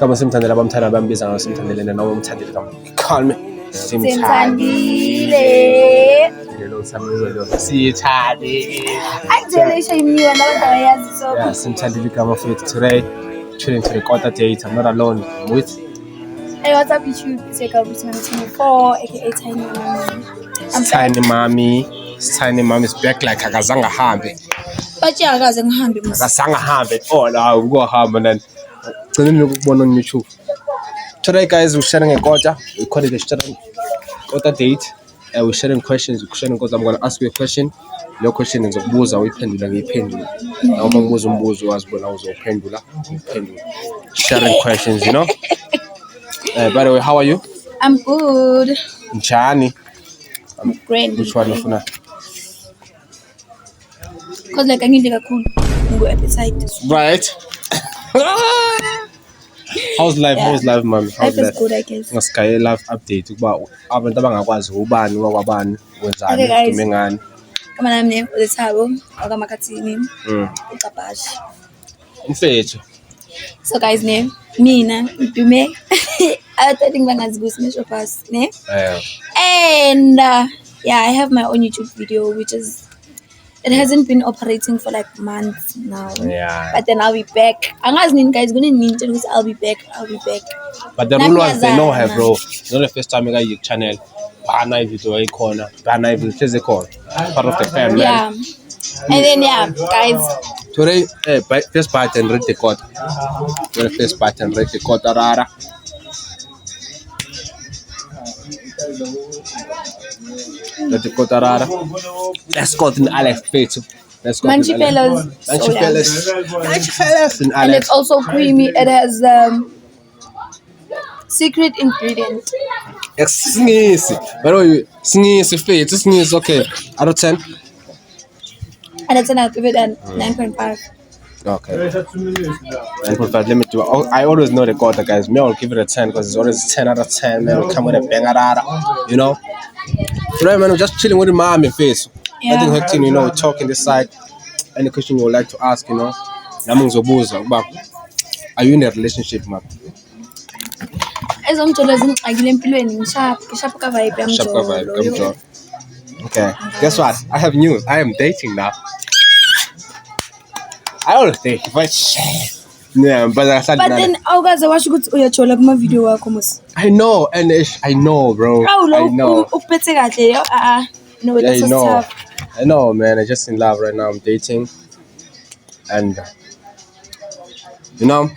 Kama simthandela abamthanda bambiza ngayo simthandelene noma umthandile kama. Call me. Simthandile. Lelo samuzelo. Siyithandi. Actually, shayimiwa nabantu abayazi so. Yeah, simthandile kama mfethu today. Tuning to the quarter date. I'm not alone. I'm with. Hey, what's up YouTube? It's your girl Bruce 24, aka Tiny Mommy. Tiny Mommy. Tiny Mommy's back like akazanga hambe. But yeah, akaze ngihambe mse. Akazanga hambe. Oh, la ukuhamba then. Gcineni ukubona on YouTube. Today guys, we're sharing a quarter. We call it a quarter date. We're sharing questions. We're sharing because I'm going to ask you a question. Your question is ukubuza uyiphendula ngiyiphendula. Nawo mangibuza umbuzo wazibona uzophendula. Sharing questions, you know? By the way, how are you? I'm good. Njani? I'm great. Which one ufuna? Cause like angidle kakhulu. Ngu appetite. Right. How's life? Yeah. How's life, mom? How's Life is good, I guess. Ngaskaye life update ukuba abantu abangakwazi ubani wakwabani wenzani dume ngani. Kama nami uLethabo akaMakathini uCabashi. Mfethu. So guys name mina dume I think bangazi kusimesho fast ne. And yeah, I have my own YouTube video which is it hasn't been operating for like months now. Yeah. But then I'll be back. Angazi nini guys gonna need to I'll be back. But the rule was they know her, bro. It's not the first time you got your channel. Bana video icon. Bana video physical. Part of the family. Yeah. And then yeah, guys. Today, first part and read the code. First part and read the code. Rara. Read the code. Rara. Let's go to Alex face. Let's go. Manchi fellas. Manchi fellas. And it's also creamy. It has secret ingredient. Sneeze. By the way, sneeze face. Sneeze. Okay. Out of 10. And it's an give it an 9.5. Okay. 9.5. Let me do. I always know the quarter, guys. Me, I'll give it a 10 because it's always 10 out of 10. Man, will come with a banger, you know. Today, man, I'm just chilling with my mom face. Yeah. Nothing hectic, you know. Talking this side. Any question you would like to ask, you know. Are you in a relationship, man? Okay. Guess what? I have news. I am dating now. I always date, but yeah, but then guys, watch good my video I know, and I know, bro. I know. No, that's tough. I know, man. I'm just in love right now. I'm dating, and you know,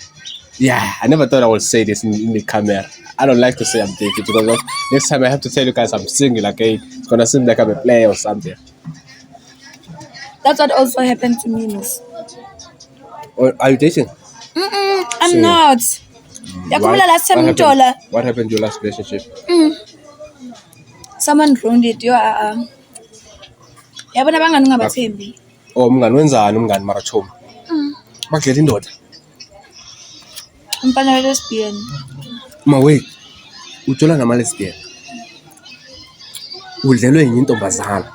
yeah. I never thought I would say this in the camera. I don't like to say I'm dating because next time I have to tell you guys I'm single. Okay, it's gonna seem like I'm a player or something. That's what also happened to me, miss. Or are you dating? I'm not. Last time what happened to your last relationship? Someone ruined it. Yabona bangani ungabathembi. Oh, umngani wenzani umngani marathon? Bakhethe indoda. Umfana lesbian. Wait. Ujola nama lesbian. Udlelwe enye intombazana.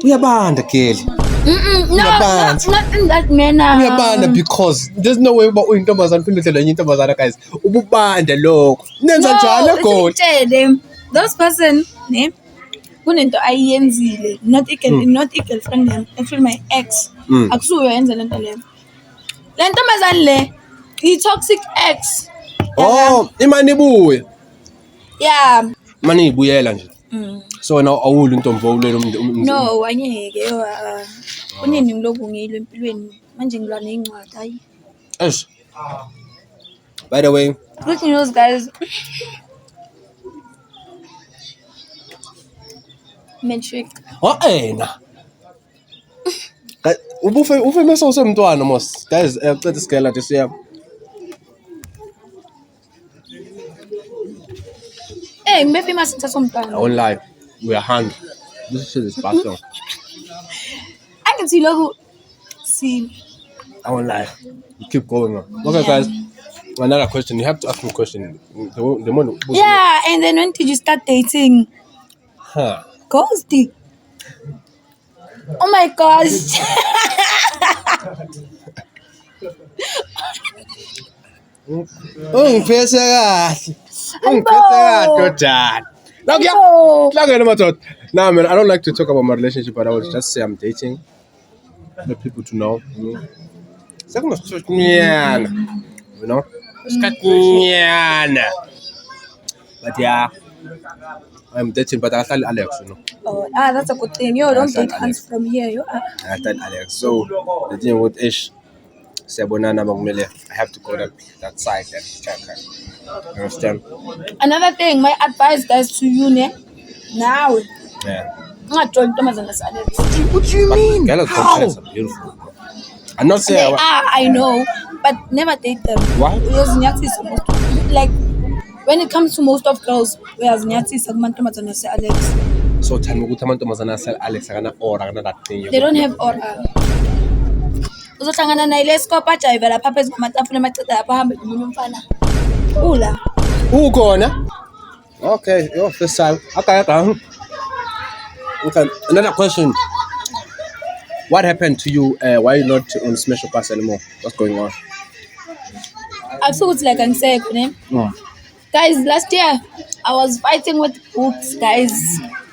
Uyabanda Kelly. No, not in that manner. Uyabanda because there's no way about uyintombazana phinde udlelwe enye intombazana guys. Ububanda lokho. Nenza njalo God. Those person, ne? Kunento ayenzile. Not a girlfriend, actually my ex. Akusuyo yenza lento le. Le ntombazana le, i toxic ex. Oh, imani ibuye. Yeah. Mani ibuyela nje. So now awulu intombo ulelo No, anyeke kunini ngilokhu ngiyilo empilweni manje ngilwa nezincwadi hayi. Eish. By the way, good news guys. Metric. Ena. Ubufe mase usemntwana mos. Guys, cede isigela nje siya. Maybe must say something. On live, we are hungry. This shit is bad. I can see logo. See. On live. You keep going on. Okay, guys. Another question. You have to ask me a question. The one. Yeah, and then when did you start dating? Ghosty. Oh my gosh. Ungiphethe kahle. Ungiphethe kahle dad. Nah, man, I don't like to talk about my relationship, but I was just say I'm dating. The people to know. You know? But yeah, I'm dating, but I tell Alex, you know. Oh, that's a good thing. You don't That's date Alex. hands from here. You are. I tell Alex. So the thing with Ish, I have to go that side and check her. You understand? Another thing, my advice, guys, to you, now, Yeah. not join Thomas and Alex. What do you mean? Girls are beautiful. I'm not They saying are, I know, but never date them. Why? Because Nyati is supposed to, like, when it comes to most of girls, whereas Nyati is Thomas and Alex, so tell me, what Alex or that thing. they don't have aura. Uzohlangana naye lesikopha ajayiva lapha phezu kwamatafula amaceda lapha ahambe nomunye umfana. Ula. Ukhona? Okay, your first time. Okay. Okay. Another question. What happened to you? Why you not on Smash or Pass anymore? What's going on? I feel it's like I'm saying, guys, last year I was fighting with books, guys.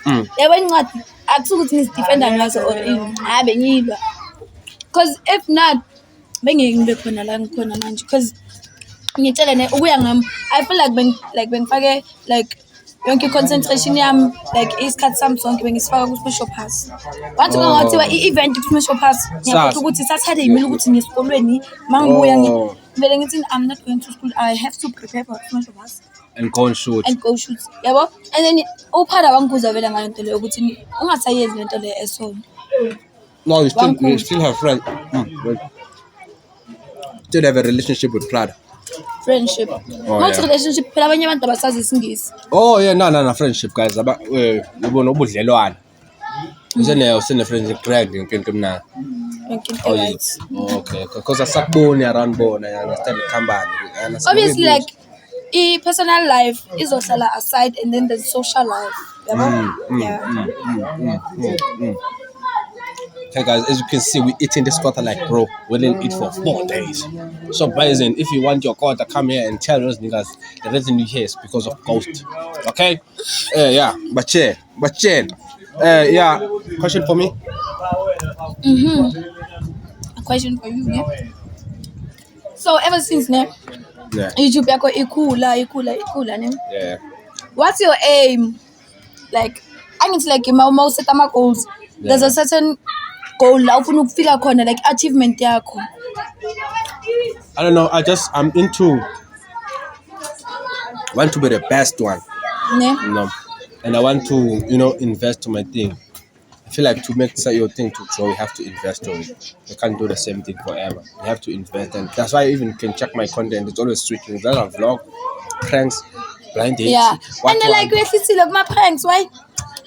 They went what? I took it defender or in. Because if not, because I feel like when yonke concentration yam like isikhathi sami sonke bengisifaka ku-Special Pass. Wathi kungathiwa i-event ku-Special Pass ngiyakhohlwa ukuthi Saturday imile ukuthi ngiyesikolweni mangibuya vele ngithi I'm not going to school, I have to prepare for Special Pass And go and shoot. yabo. And then uphara wangibuza vele ngale nto leyo ukuthi ungasayenzi lento leyo esona. No, you still have friends. Still have a relationship with Prada. Friendship. Not relationship, phela abanye abantu abasazi isingisi. Oh yeah, no, friendship, guys. Ubona ubudlelwane. Usene friendship Greg into na. Oh yes. Okay, because asakuboni around bona, I understand the company. Obviously, like personal life is also aside, and then there's social life. Okay, guys, as you can see, we're eating this quarter like bro. We didn't eat for 4 days. So, guys, if you want your quarter, come here and tell us, niggas, the reason you here is because of Ghost. Okay? Yeah, but yeah. Yeah, question for me? A question for you, yeah? So, ever since, Yeah. YouTube yako ikula, ne? Yeah. What's your aim? Like, I need to like my set my goals. There's a certain goal la ufuna ukufika khona, like achievement yakho. I don't know. I'm into want to be the best one. Ne? You know, and I want to, invest to my thing. I feel like to make your thing to grow, you have to invest on it. You can't do the same thing forever. You have to invest, and that's why I even can check my content. It's always switching. There's a vlog, pranks, blind dates. Yeah. And then like we see love my pranks, why?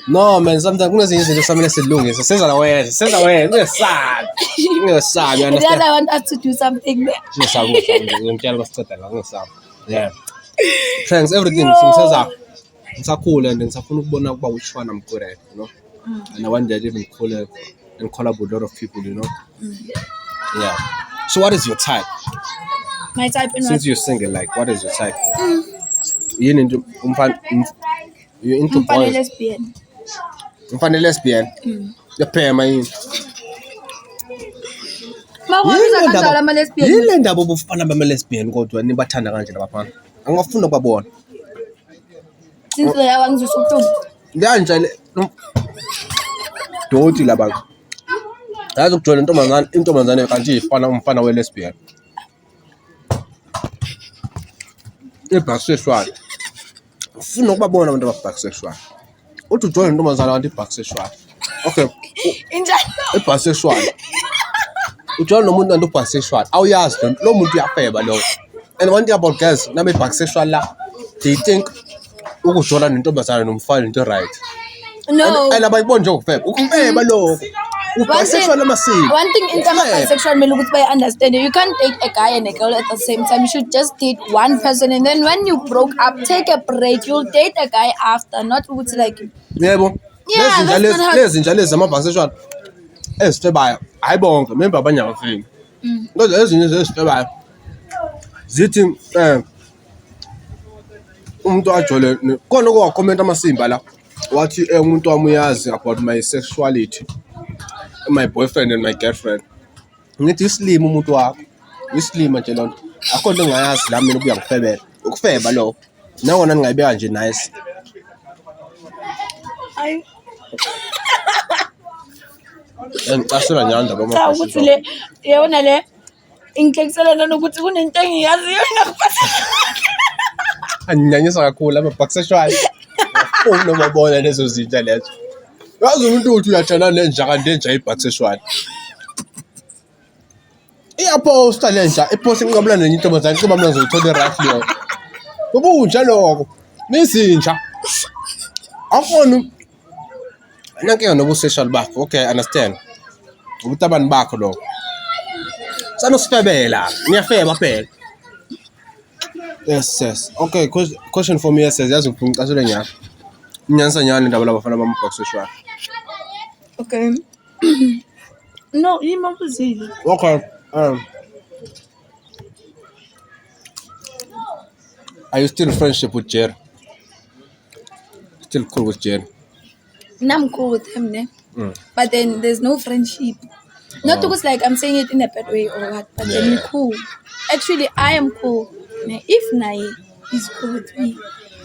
No man, sometimes just something that's long. Senza la way. We're sad. You understand? The other want us to do something there. Yeah. Pranks, everything. It's cool, and then which one I'm good at, And I want to even collab with a lot of people, Yeah. So what is your type? My type in Since you're single, like what is your type? You're into boys. Lesbian. Umfana lesbian. The pair my lesbian. Yile ndaba obufana bama-lesbian kodwa nibathanda kanje labafana. Angifuna ukubabona. Since they are ngizosuphu. Njalo doti laba. Yazi ukujola intombazane kanti ifana umfana we-lesbian. I-bisexual. Ufuna ukubabona abantu aba-bisexual. Uthi ujola intombazane kanti i-bisexual. Okay. Injalo. I-bisexual. Ujola nomuntu kanti u-bisexual. Awuyazi lo muntu uyafeba lo. And one thing about girls, na bisexual la, they think ukujola nentombazane nomfana into right. No. And abayibona nje ukufeba. Ukufeba lo. Bisexual amasiko. One thing in terms of bisexual, me look by understand you can't date a guy and a girl at the same time. You should just date one person, and then when you broke up, take a break. You'll date a guy after, not with like. Yebo. Yeah, that's not how. Lezinja lezi ama-bisexual ezifebayo. Hayi bonke, member abanye abafiki. Kodwa ezinye ezifebayo zithi umuntu ajole khona okuwakhomenta amasimba la wathi umuntu wami uyazi about my sexuality, my boyfriend and my girlfriend. Ngithi isilima umuntu wakho isilima nje lonto akho nto engayazi la mina ukuya ngifebela ukufeba lo nangona ningayibeka nje nice. Hayi Ngicasela njalo ndaba cha ukuthi le yabona le inhlekisela nokuthi kunento engiyaziyo ngakuphatha. Anginyanyisa kakhulu ama-bisexual ufuna noma bona lezo zinto lezo. Yazi umuntu uthi uyathana nenja kanti enja i-bisexual. Iyaposta lenja iposta inqabulana nenye intombazane kuba mna ngizoyithola right leyo. Ubunja lokho nizinja. Afona nanke nobu-sexual bakho. Okay, understand. Ubutabani bakho lo. Sanosifebela, niyafeba phela. Yes. Okay, question for me says yazi ngifuna ngicasule nyaka. Inyanisa nyani indaba labafana bama-bisexual. Okay. No, imabuzile. Okay. Are you still in friendship with Jerry? Still cool with Jerry? I'm cool with him, ne? But then there's no friendship. Not because like I'm saying it in a bad way or what, but then we're cool. Actually, I am cool. If Nai is cool with me,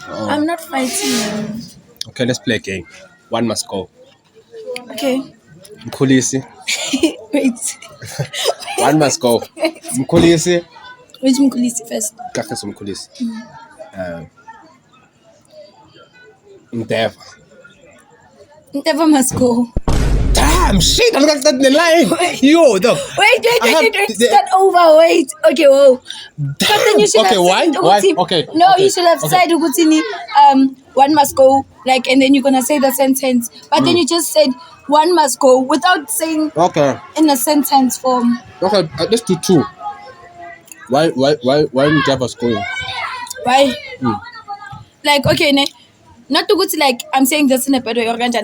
I'm not fighting. Okay, let's play a game. One must go. Okay. Mkhulisi. Wait. One must go. Mkhulisi. Which Mkhulisi first? Kakhe Mkhulisi. Mdeva. Never must go. Damn shit! I'm not starting the line. Yo, though. Wait. Start over. Wait. Okay, whoa. But then you should Okay, have why? said, Why? Okay. No, okay. you should have said Ugutini, one must go, like, and then you're gonna say the sentence. But then you just said one must go without saying Okay. in a sentence form. Okay, let's do two. Why Mdeva's going? Why? Like, okay, not to go to like I'm saying this in a bad way or guys,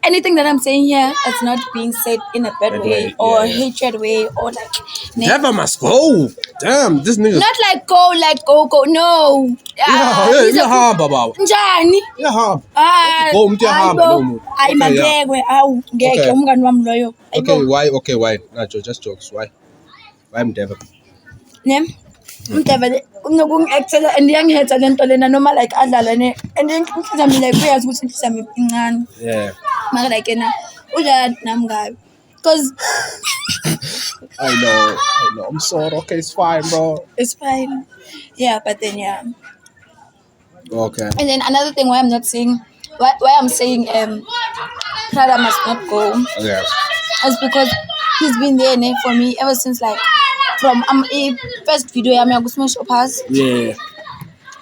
anything that I'm saying here is not being said in a bad way or hatred way or like Mdeva must go. Damn, this nigga. not like go. No. Baba. Njani? Go mntiyahamba Hayi mabekwe awu ngeke umngani wami loyo. Okay, why? Nacho, just jokes. Why Mdeva? Ne? Mdeva unokungiactela and yangihetha lento lena noma like adlala ne and inhliziyo yami like uyazi ukuthi inhliziyo yami incane. Yeah. Maka like yena udlala nami ngayo. Because I know. I'm sorry. Okay, it's fine, bro. it's fine. Yeah, but then yeah. Okay. And then another thing why I'm not saying why I'm saying Prada must not go Yeah. is because he's been there for me ever since like from first video yami yakusmash pass Yeah.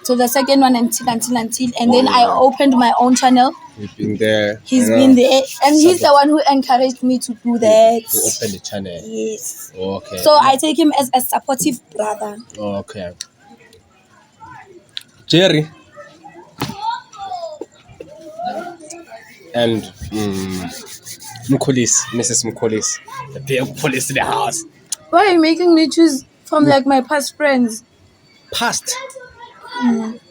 to the second one until and then I opened my own channel. He's been there. He's been there and he's the one who encouraged me to do that. To open the channel. Yes. Okay. So I take him as a supportive brother. Okay. Jerry. And Mkhulisi, Mrs. Mkhulisi. The big police in the house. Why are you making me choose from like my past friends? Past.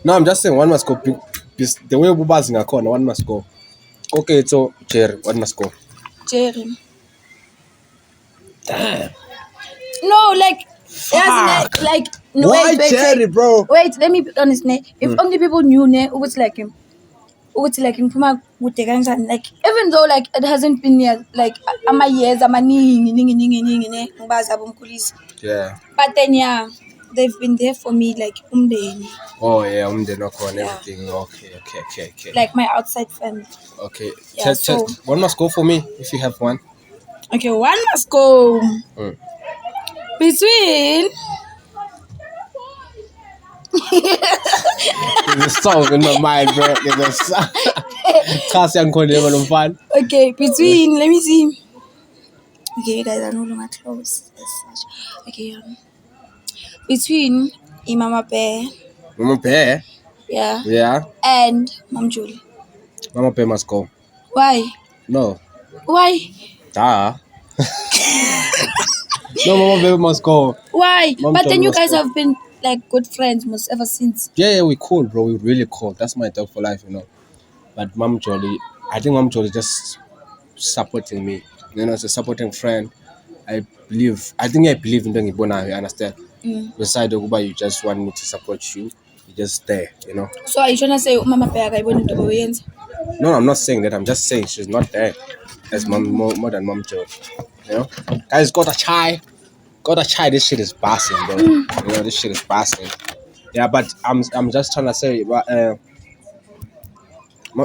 No, I'm just saying one must go. The way Buba's in a corner, one must go. Okay, so Jerry, one must go. Jerry. Damn. No, like, yes, like no, Why wait, Jerry, bro? Wait, let me be honest. If only people knew, what's like him. What's like him? Like, even though like it hasn't been years, like ama years, Yeah. but then yeah, they've been there for me, like Oh yeah, the knock on everything. Okay. like my outside family. Okay. Yeah, Tell, one must go for me if you have one. Okay, one must go between. There's a song in my mind, bro. There's a song. Okay, between. Let me see. Okay, you guys are no longer close as such. Okay, between Mama Bear. Mama Bear? Yeah. Yeah. And Mom Julie. Mama Bear must go. Why? No. Why? No, Mama Bear must go. Why? Mom but then Julie you guys go. have been like good friends most ever since. Yeah, we cool, bro. We really cool. That's my dog for life, you know. But Mom Jolly, I think Mom Jolly just supporting me. You know, as a supporting friend. I think I believe in doing it, you understand? Beside Okuba, you just want me to support you. You just there, you know. So are you trying to say Mama Pega ibona into boyenza? No, I'm not saying that. I'm just saying she's not there as mom more than Mom Joe. You know, guys, got a chai. This shit is passing, bro. You know, this shit is passing. Yeah, but I'm just trying to say,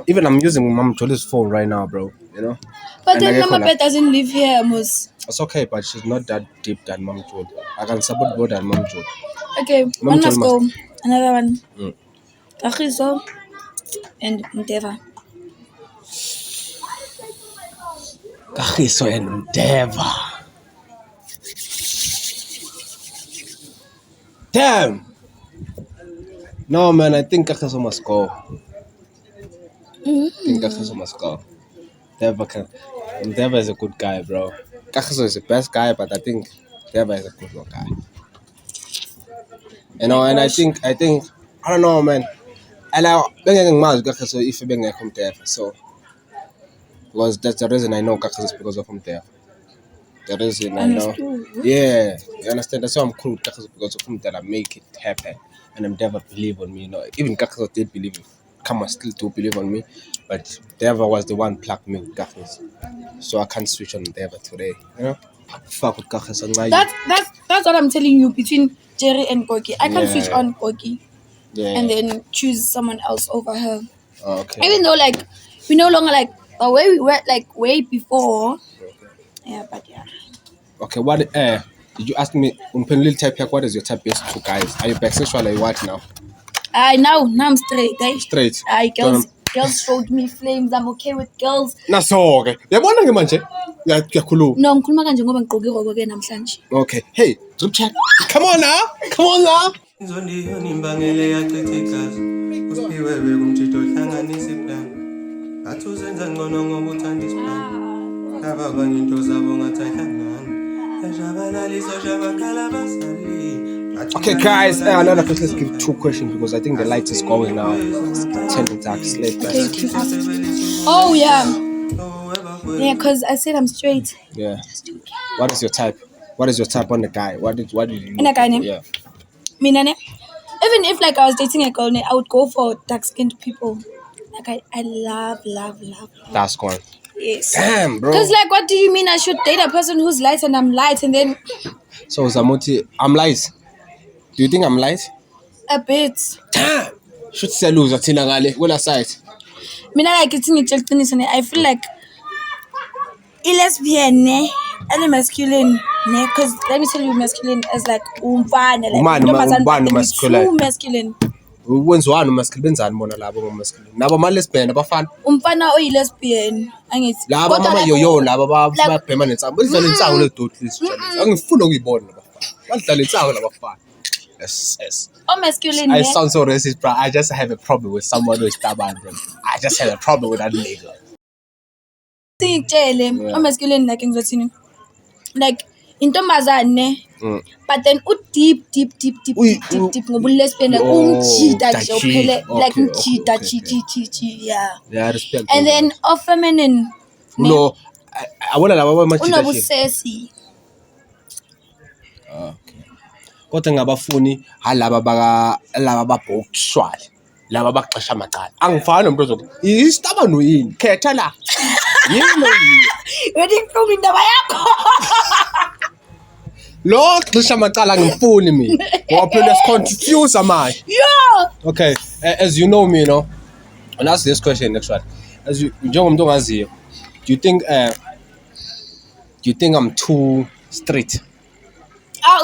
even I'm using Mom Joe's phone right now, bro. You know. But And then I Mama Pega doesn't live here, Mos. It's okay, but she's not that deep than Mom Joe. I can support both than Mom Joe. Okay, Mom one Joe must go. Another one. Mm. Kagiso and Mdeva. Kagiso and Mdeva. Damn. No, man, I think Kagiso must go. I think Kagiso must go. Deva is a good guy, bro. Kagiso is the best guy, but I think Deva is a good guy. You know, and I think I don't know, man. And I don't Kagiso if you bring from Deva, so because that's the reason I know Kagiso is because of Deva. The reason I know, yeah, you understand. That's why I'm cool with Kagiso because of him that I make it happen, and I'm Deva believe on me. You know, even Kagiso did believe it. Kama still to believe on me, but Deva was the one plugged me with Kagiso. So I can't switch on Deva today, you know. Fuck with Kagiso. That's what I'm telling you between Jerry and Koki. I can switch on Koki, and then choose someone else over her. Oh, okay. Even though like we no longer like the way we were like way before. Yeah, but yeah. Okay, what did you ask me? Little type here, what is your type base to guys? Are you bisexual or what now? Now I'm straight, guys. Straight. Girls showed me flames. I'm okay with girls. So okay. Yabona ke manje? Yakhuluma. No, ngikhuluma kanje ngoba ngigqoke iroko ke namhlanje. Okay. Hey, group chat. Come on now. Come on now. Inzondi yonimbangele yachitha igazi usipiwe bekumtshito hlanganisa iplan athi uzenza ngcono ngoba uthanda isiplan abanye into zabo ngathahlangana ejabalaliso jabakhala basali. Okay, guys, another question. Let's give 2 questions because I think the light is going now. It's turning dark. Oh yeah, yeah. Cause I said I'm straight. Yeah. What is your type? What is your type on the guy? What did you? In a guy name? Yeah. Even if like I was dating a girl, I would go for dark-skinned people. Like I love. That's gone. Yes. Damn, bro. Cause like, what do you mean I should date a person who's light and I'm light, and then? So Zamuti, I'm light. Do you think I'm light? A bit. Damn. Should say lose at Tinagale. Well aside. Like it's in the I feel like a lesbian, and masculine, because let me tell you, masculine is like masculine. True masculine. Wenziwani umasculine benzani bona labo ngomasculine nabo ama lesbian abafana umfana oyi lesbian angithi laba mama yoyo laba babhema nensango badlala insango le dot list angifuna ukuyibona labafana badlala insango labafana. Yes. Masculine. I sound so racist, bro. I just have a problem with someone who is stubborn, bro. I just have a problem with that nigga. Masculine like ngizothini like intombazane but then deep ngoba lesbian umjida nje uphele like umjida chi yeah respect. And then of feminine no I wanna laba amajida unobusesi. Okay. Kodwa ngabafuni halaba babhokushwala laba baxesha amaqala angifani nomuntu ozothi istabano yini khetha la yini wedding from indaba yakho lo xesha amaqala ngifuni mina ngoba phela confuse manje. Okay, as you know me, you know, and ask this question next one. As you njengomuntu ongaziyo, do you think I'm too strict?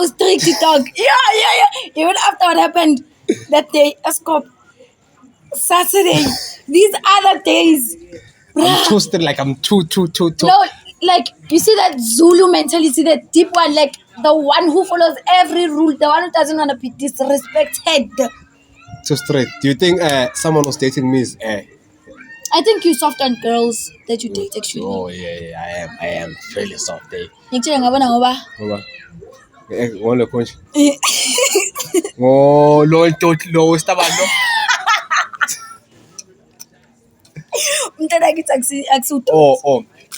Strict dog. Yeah. Even after what happened that day, Escop, Saturday, these other days. I'm too strict, like I'm too. No, like you see that Zulu mentality, that deep one, like the one who follows every rule, the one who doesn't want to be disrespected. Too strict. Do you think someone who's dating me is I think you soft on girls that you date actually. Oh yeah, I am fairly soft. Ngitshela ngabona ngoba. One punch. Oh, lo estaba no. Umntana kithi akusudo.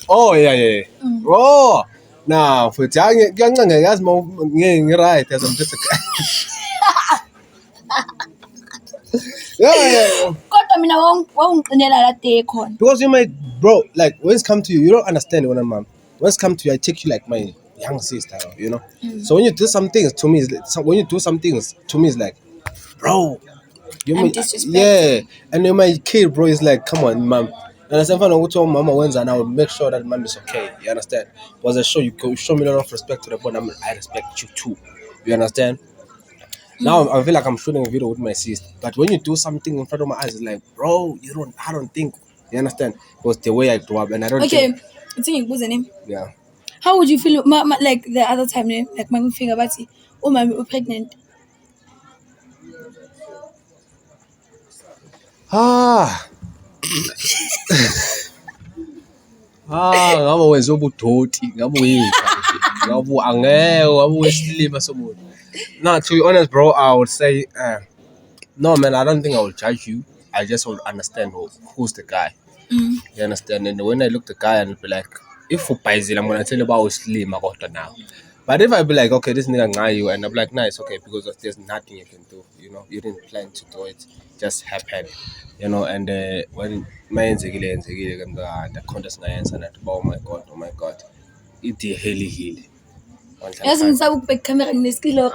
Oh, yeah. Oh, now for kuyancengeka yazi ngi-right as I'm just a guy. Yeah. Kodwa mina wawungiqinela la day khona. Because you might, bro, like when it's come to you don't understand when I'm mom. When it's come to you, I take you like my young sister, you know. So when you do some things to me, it's like, bro, I'm disrespectful. yeah. And then my kid, bro, is like, come on, mom. And I said, "Fine, what mama wins, and I will make sure that mom is okay." You understand? Was I show you show me a lot of respect to the point. I respect you too. You understand? Now I feel like I'm shooting a video with my sister, but when you do something in front of my eyes, it's like, bro, I don't think. You understand? Because the way I grew up, and I don't Okay, think. I think it name. Yeah. How would you feel like the other time, like my finger about it? Oh, I'm pregnant. Ngabe wenza ubudoti, ngabe wesilima somuntu. No, to be honest, bro, I would say, no, man, I don't think I will judge you. I just will understand who's the guy. You understand? And when I look the guy and be like, if for Paisel, I'm gonna tell you about slim about now. But if I be like, okay, this nigga know you, and I'm like, nice, okay, because there's nothing you can do, you know, you didn't plan to do it, just happened, you know. And when my the contest and that, oh my god, it heli. Yazi ngisaba ukubheka camera ngineskilo.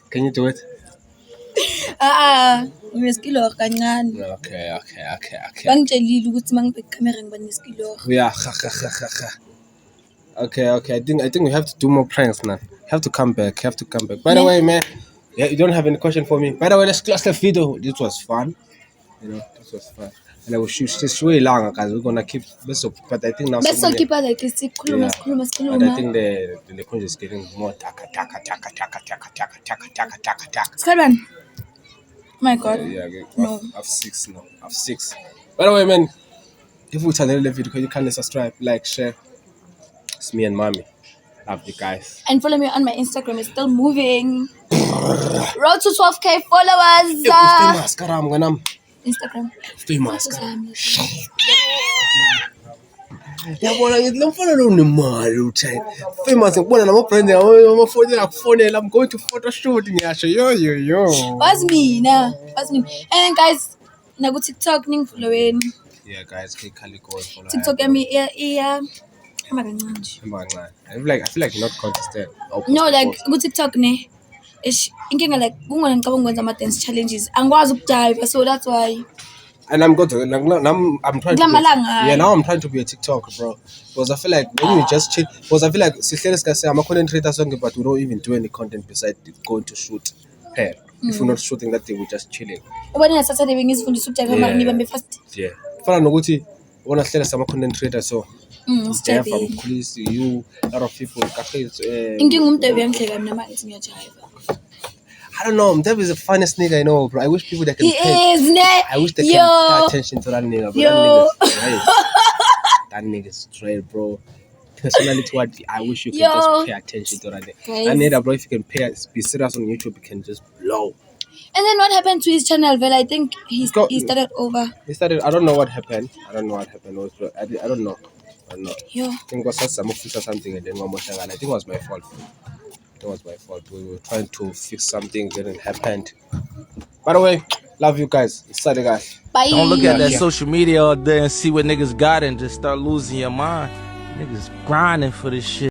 Can you do it? Ngineskilo kancane. Okay. Bangitshelile ukuthi mangibheka camera ngiba neskilo. Yeah. Okay. I think we have to do more pranks now. Have to come back. By the way, man, yeah, you don't have any question for me. By the way, let's close the video. This was fun. You know, and I will shoot this way long because we're gonna keep this up. But I think now Let's not keep like this. but I think the conch is getting more taka. Skyban. My God. Yeah, No. I've six now. By the way, man, if you turn the video, you can subscribe, like, share. It's me and mommy. Love you guys. And follow me on my Instagram. It's still moving. Road to 12K followers. Instagram. Famous. Yabona ngilomfana lo nemali uthini. Famous ngibona nama friends amafoni akufonela, I'm going to photo shoot ngiyasho yo. Was me. And then guys, naku TikTok ningifollowing. Yeah, guys, click go follow. TikTok yami iya hamba kancane. I feel like you're not contested. No, like ku TikTok ne. Inkinga like kungona ngicabanga ukwenza ama dance challenges. Angikwazi ukudive, so that's why. And I'm good to I'm trying now I'm trying to be a TikToker, bro. Because I feel like when you just chill, because I feel like I'm a content creator song, but we don't even do any content besides going to shoot hair. If we're not shooting that thing, we're just chilling. Ubani Saturday ngizifundisa ukudive mara ngibambe fast. Yeah. Fana nokuthi wona hlela sama content creator so Step from police you a lot of people Ngingumdebe yamhleka mina manje ngiyajive. I don't know, Mdev is the funniest nigga I know, bro. I wish people that can I wish they can pay attention to that nigga, bro. That nigga is straight, bro. Personality, what I wish you can just pay attention to that nigga. I need a bro, if you can be serious on YouTube, you can just blow. And then what happened to his channel? Well, I think he started over. I don't know what happened. I don't know. I don't know. Yo. I think it was something and then one more thing, and I think it was my fault. We were trying to fix something, didn't happen. By the way, love you guys. Sorry, guys. Bye. Don't look at that social media all day and see what niggas got and just start losing your mind. Niggas grinding for this shit.